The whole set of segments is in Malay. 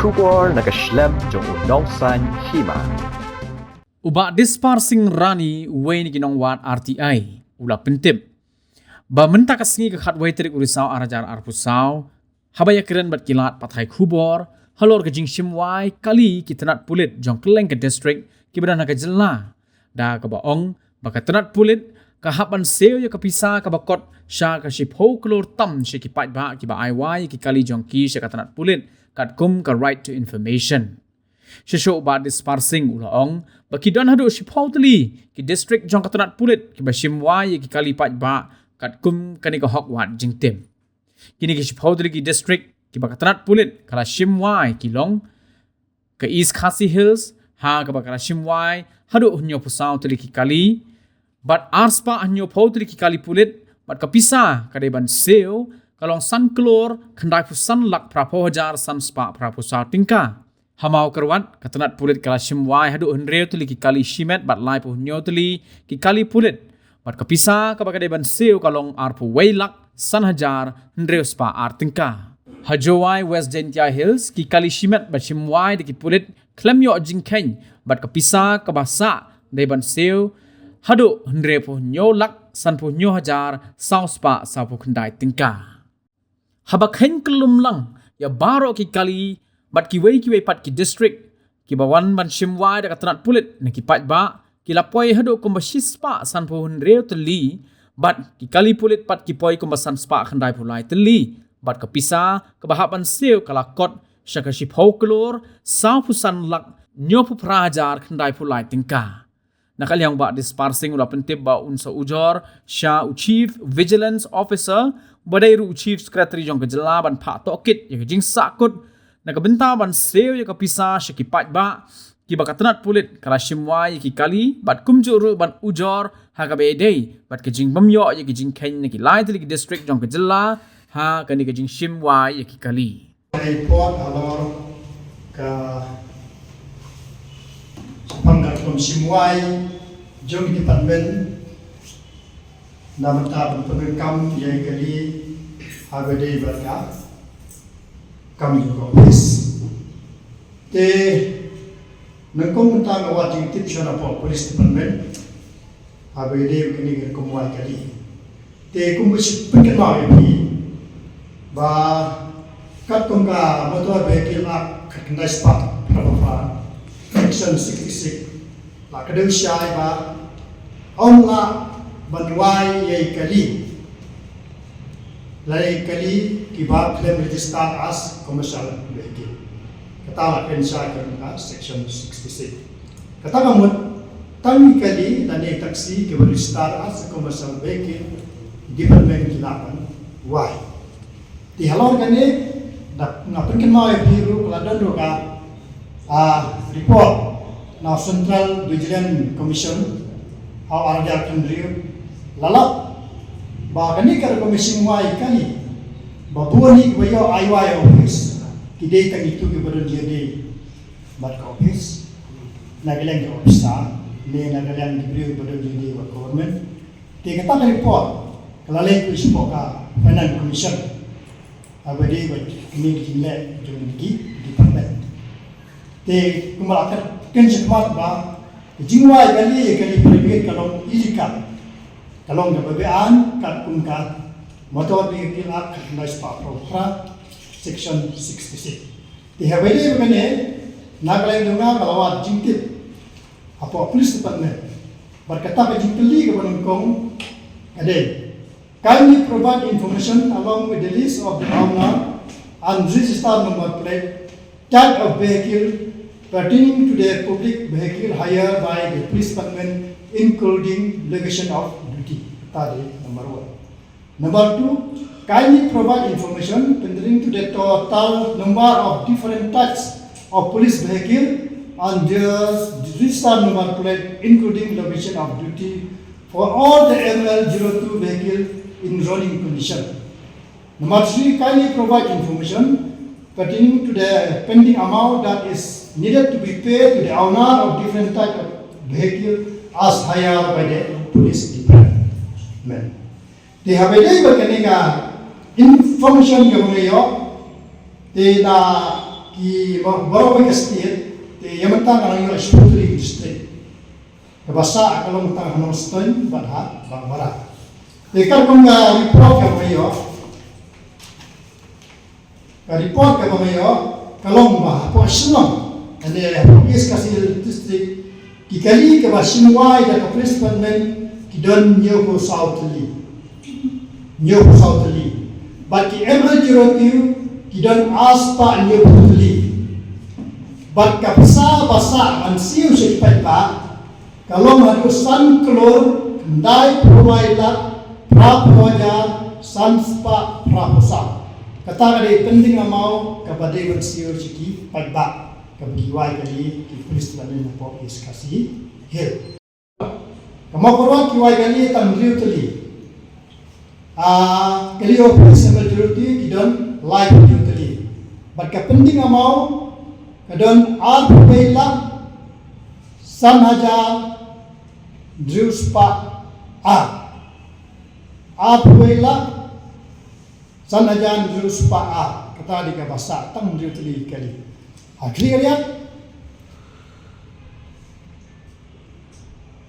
Kubor nakaslem jong unongsan hima. Uba disparsing rani weni ginong wat RTI ula pentip. Ba menta kasingi ke khatwai terik urisau arajar arpusau. Habaya keren bat kilat pathai Kubor. Halor ke jing shimwai kali kitanat pulit jong keleng ke district kibadan ke jela. Da ke baong baka tenat pulit kahapan seo ya kapisa kabakot sya ka shipho klor tam shi kipat ba ki ba aiwai ki kali jong ki sya katanat pulit kat kum ka right to information. Shesho ba disparsing ulaong baki don hadu shipho tali ki district jong katanat pulit ki ba shimwai ki kali pat ba kat kum kani ka hokwat jing tim. Kini ki shipho tali ki district ki ba katanat pulit kala shimwai ki long ke East Khasi Hills ha ka ba kala shimwai hadu nyo pusau tali ki kali but arspa anyo potri ki kali pulit but kapisa kadai ban seo kalong san klor khandai pu san lak prapo hajar san spa prapo sa tingka hamau kerwat katanat pulit kala shimwai hadu henreu tuli ki kali shimet but lai pu nyo tuli ki kali pulit but kapisa ka kadai ban seo kalong arpu wailak san hajar henreu spa ar tingka hajowai West Gentia Hills ki kali shimet but shimwai de ki pulit klem yo jingkeng but kapisa ka basa dai ban seo hadu henre pu nyo lak san pu nyo hajar sau spa sau pu khandai tingka habak hen kelum lang ya baro ki kali bat ki wei pat ki district ki bawan ban shimwai da katanat pulit ne ki pat ba ki lapoi hadu kumbasis spa san pu henre teli bat ki kali pulit pat ki poi kumbasan spa khandai pulai teli bat kapisa kebahapan seo kalakot syaka shipho klor sau pu san lak nyo pu prajar khandai pulai tingka nakal yang ba disparsing ula pentip ba unsa ujor sya chief vigilance officer badai ru chief secretary jong kejela ban pha tokit ya jing sakut nakabenta ban seo ya kapisa syaki pat ba ki ba katanat pulit kala shimwai ki kali bat kumjuru ban ujor ha ka bedei bat ke jing bamyo ya ki jing ken ki lai tli district jong kejela ha kani ke jing shimwai ya ki kali report alor ka pangkat kom simwai jong department namata pengkam yai kali agade berka kam juga office te nangkom tang awati tip shana po police department agade kini komwai kali te kumus perkenal ini ba kat komka motor vehicle ak kandai spa prafa section 66 la kadang syai ba on la banwai yai kali lai kali ki ba claim registered as commercial vehicle kata la pen syai ka section 66 kata kamut tangi kali tani taksi ki registered as commercial vehicle department kilapan why di halor kani ngapun kenal biru keladan roka report now Central Vigilant Commission how arja kendriu lalap ba kani kar commission wai kali ba buani bayo IY office kidai tang itu ke badan jadi bat office nagaleng office ne nagaleng diberi badan jadi government te kata report kalalai ku sipoka finance commission abadi bat kini jinle jomgi department te kumalakan ken sekmat ba jingwai kali private kalong illegal kalong gabean kat kumkan motor vehicle act na spa pro section 66 te habeli bene nagalay dunga kalawat jingtip apo police department berkata ke jingteli ke banungkong ade kindly provide information along with the list of the owner and register number plate type of vehicle pertaining to the public vehicle hired by the police department, including legation of duty. Tadi number 1. Number 2, kindly provide information pertaining to the total number of different types of police vehicle and their register number plate, including legation of duty for all the ML02 vehicle in running condition. Number 3, kindly provide information pertaining to the pending amount that is needed to be paid to the owner of different type of vehicle as hired by the police department. They have a day information yang mengayo, they na ki baru ke state te yang mentang orang yo sputri district ke basa kalau mentang hanong stone badha bang barat te kar kong report ka mayo ka report ka mayo kalong ba po sinong ane police kasih district ki kali ke basimwai da police department ki don nyo ko southly but ki ML02 ki don aspa nyo putli but ka basa an siu se pa kalong hadu san klor dai provider prapoja sanspa praposa kata kali penting amau ka badai wan siu siki pa ka biwai kali ki police department po is kasih hil kamau korwa ki wai kali tan riu tli kali operasi majority kidon live duty but penting amau kadon bela sanhaja druspa bela sanhaja druspa kata di bahasa tang duty kali clear ya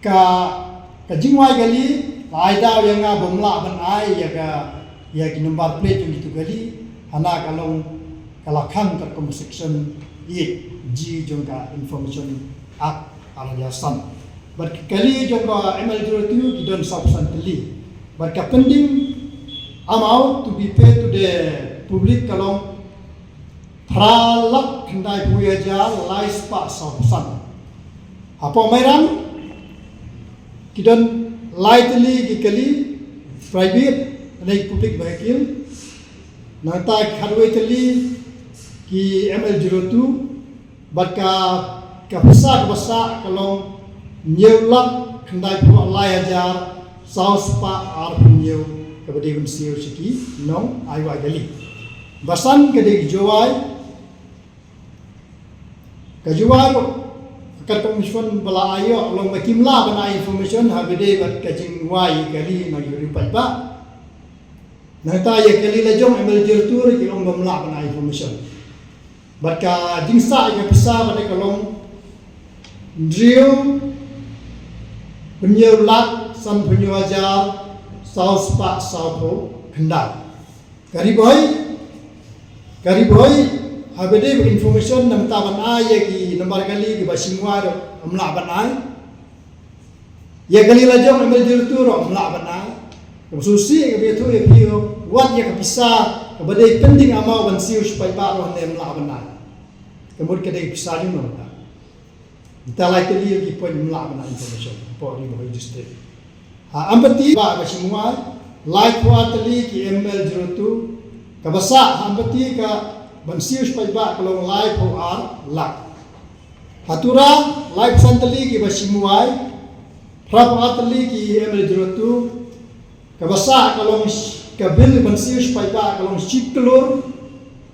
ka jingwai kali Aida yang bomla ban ai ya ki number plate yang itu gali hana kalakhan ter section e g jongka information act ala san but kali jongka ML02 ki don substantially but ka pending amount to be paid to the public kalong pralak kendai puyaja lais pa san apa mairan ki don lightly gikali private naik public vehicle nata khadwaitali ki ML02 badka basa kalong nyewlak khandai pu layajar sauspa ar nyew kabadi unsiu siki nong aiwa gali basan kede jowai kajuai Katong mission bala ayo long makimla bana information habide bat kajing wai kali na yuri pa nata ya kali la jong ML02 ki long bamla bana information bat ka jingsa ya pisa bana kalong drill penyew lat san penyew ajar saus pa saupo khendal kari boy habede information nam taban ay ki nomor kali ki basimwar amla banai ya kali la jom ML02 amla banai susi ke betu ya pio wat ya kapisa kabade pending amau ban siu supaya baro ne amla banai kemud kede bisa ni no kita like kali ki point amla banai information po di boy district ampati ba basimwar like watali ki ML02 kabasa ampati ka bansius paiba kalong live ho lak hatura live santali ki basimuai prap atali ki ML02 kabasa kalong kabil bansius paiba kalong siklur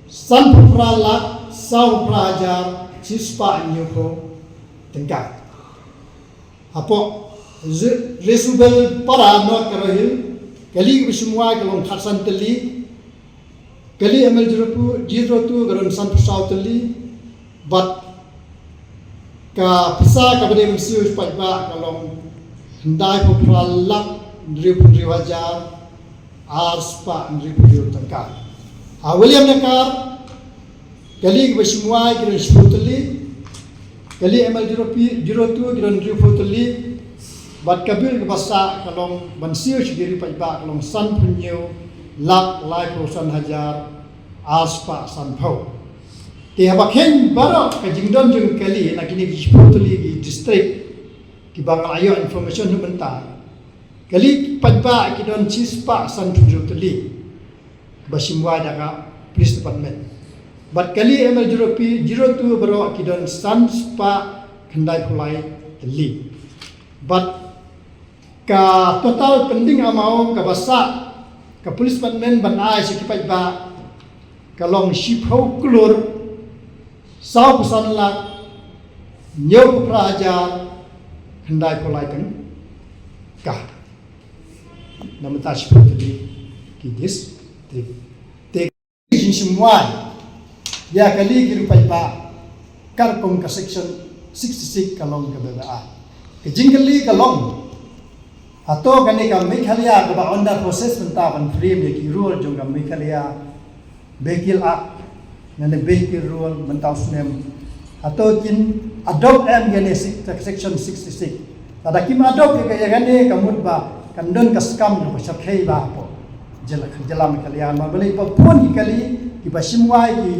san prala sau prajar sispa nyoko tengka apo resubel para no karahil kali basimuai kalong kharsantali kali ML02 garon san sautali but ka pisa ka bade msiu paiba kalong ndai ko pralak ndri wajar arspa ndri tangka William Nakar kali bashmuai garon sputali kali ML02 garon ndri futali but kabir ka basa kalong bansiu shigiri paiba kalong san punyo lak lai prosan hajar aspa sanpau te habakhen baro ka jingdon jung kali na kini sputuli di district ki bangal ayo information humenta kali padba ki don chispa san tunjutuli basimwa daga police department but kali ML02 baro ki don sanspa khandai pulai kali but ka total pending amau ka basa ka police department banai sikipai ba kalong shipho klur sau pusan lak nyau praja khandai kolai kan ka namata shipho tadi ki dis te jin simwai ya kali kirupai ba karkom ka section 66 kalong ka BBA ke jingkali kalong atau kani ka Meghalaya ka ba under process mentapan frame ye ki rule jong ka Meghalaya bekil ak nane bekil rule mentau sunem atau kin adopt gane section 66 tada kim adopt ke gane kamut ba kandon ka skam no sakhei ba po jela Meghalaya ma beli pa pun kali ki basimwai ki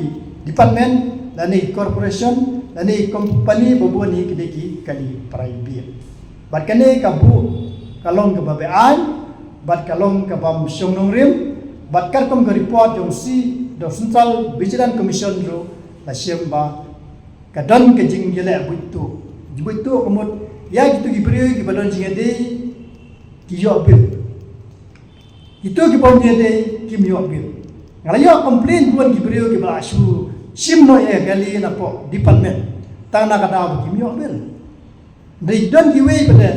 department lani corporation lani company boboni kideki kali private bat kane kabu kalong ka babean bat kalong ka bam syongnong rim bat karkom ka report jong si do central vigilant commission ro la siamba kadon ke jing yele buitu komot ya gitu gibriyo ki badon jing ade ki yo bil itu ki bom ade ki yo bil ngala yo complain buan gibriyo ki basu simno ye gali na po department tang na kada ki yo bil dei don ki we bade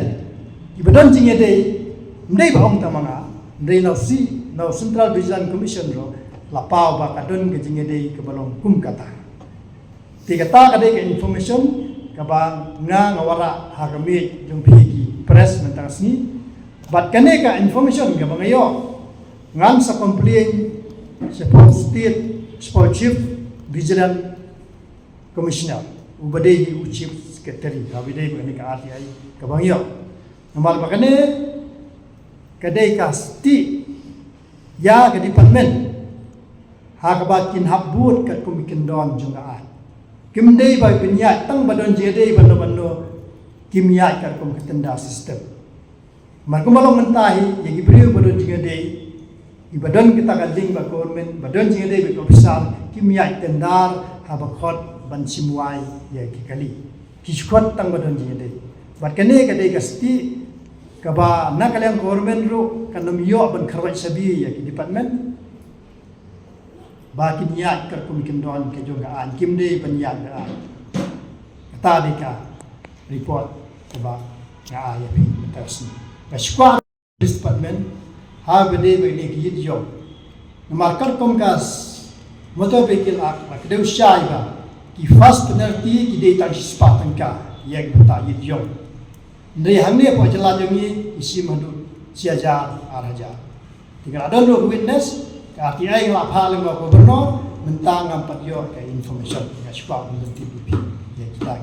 ibadon jing ade ndai ba ong tamanga ndai na si na central vigilant commission ro la pau ba kadon ke jing ade ke balong kum kata tiga ta kade ke information ka ba nga ngawara ha kami jong pigi press mentang sini bat kane ka information ka ba ngayo ngan sa complain sa state chief vigilant commissioner ubade chief secretary habide ba ni ka RTI ka ba ngayo nomor ba kane kade ka sti ya ke department ha ka ba kin habut ka kumikin don junga kimdei ba pinya tang badon jede bando kimya ka kum ketenda system marko malong mentahi yang ibriu badon jede ibadon kita galing ba government badon jede ba official kimya tendar ha ba khot ban simwai ya kali kishkot tang badon jede bat kane ka dei kasti ka ba nakalang government ro kanom yo ban kharwai sabi ya ki department ba kimya ka kum kindon ke juga an kimde banyak da kata deka report ba ya ya pi terus ba squad department ha bede be ni ki yo marker kom kas moto bekil ak ba kedeu shai ba ki first penalty ki de ta spatan ka yek ta yo ndai hamne po jala jami isi madu siaja araja tinggal ada lo witness RTI ngap hal ngap gubernur mentang ngam patio ke information ya spa untuk TPP ya kita